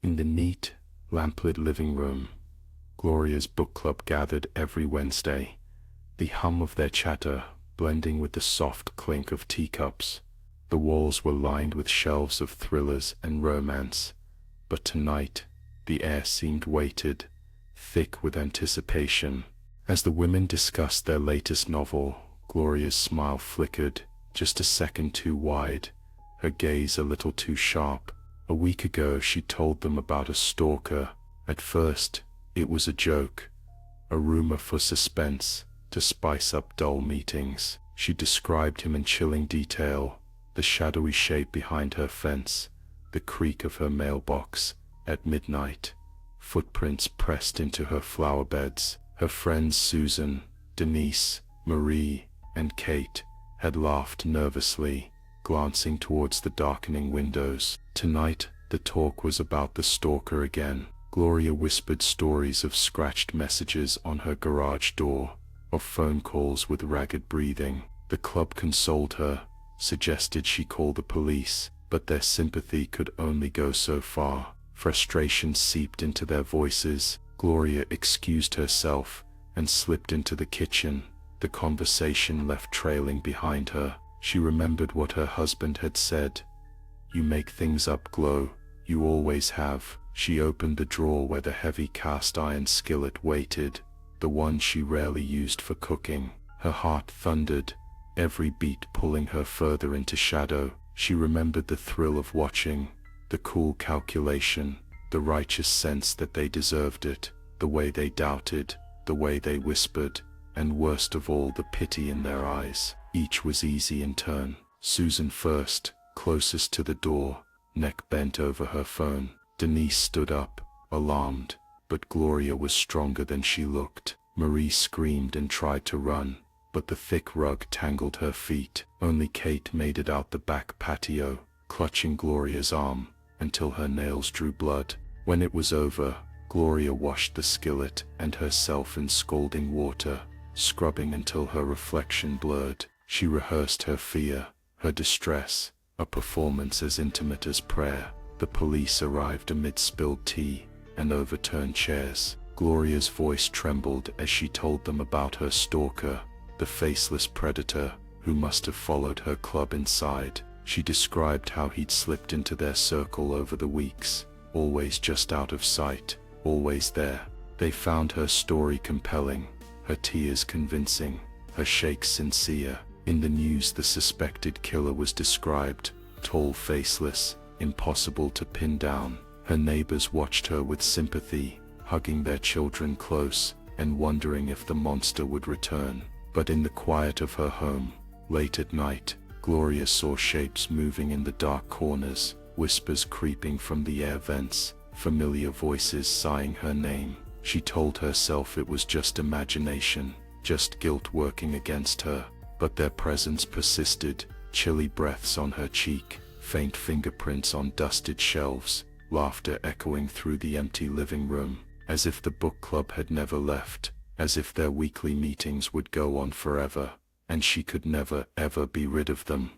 In the neat, lamplit living room, Gloria's book club gathered every Wednesday, the hum of their chatter blending with the soft clink of teacups. The walls were lined with shelves of thrillers and romance, but tonight the air seemed weighted, thick with anticipation. As the women discussed their latest novel, Gloria's smile flickered, just a second too wide, her gaze a little too sharp. A week ago she told them about a stalker. At first, it was a joke, a rumor for suspense, to spice up dull meetings. She described him in chilling detail, the shadowy shape behind her fence, the creak of her mailbox at midnight, footprints pressed into her flower beds. Her friends Susan, Denise, Marie, and Kate had laughed nervously, glancing towards the darkening windows. Tonight, the talk was about the stalker again. Gloria whispered stories of scratched messages on her garage door, of phone calls with ragged breathing. The club consoled her, suggested she call the police, but their sympathy could only go so far. Frustration seeped into their voices. Gloria excused herself and slipped into the kitchen, the conversation left trailing behind her. She remembered what her husband had said. "You make things up, Glo. You always have." She opened the drawer where the heavy cast iron skillet waited, the one she rarely used for cooking. Her heart thundered, every beat pulling her further into shadow. She remembered the thrill of watching, the cool calculation, the righteous sense that they deserved it, the way they doubted, the way they whispered, and worst of all, the pity in their eyes. Each was easy in turn. Susan first, closest to the door, neck bent over her phone. Denise stood up, alarmed, but Gloria was stronger than she looked. Marie screamed and tried to run, but the thick rug tangled her feet. Only Kate made it out the back patio, clutching Gloria's arm, until her nails drew blood. When it was over, Gloria washed the skillet and herself in scalding water, scrubbing until her reflection blurred. She rehearsed her fear, her distress, a performance as intimate as prayer. The police arrived amid spilled tea and overturned chairs. Gloria's voice trembled as she told them about her stalker, the faceless predator who must have followed her club inside. She described how he'd slipped into their circle over the weeks, always just out of sight, always there. They found her story compelling, her tears convincing, her shakes sincere. In the news, the suspected killer was described, tall, faceless, impossible to pin down. Her neighbors watched her with sympathy, hugging their children close and wondering if the monster would return. But in the quiet of her home, late at night, Gloria saw shapes moving in the dark corners, whispers creeping from the air vents, familiar voices sighing her name. She told herself it was just imagination, just guilt working against her, but their presence persisted, chilly breaths on her cheek, faint fingerprints on dusted shelves, laughter echoing through the empty living room, as if the book club had never left, as if their weekly meetings would go on forever, and she could never, ever be rid of them.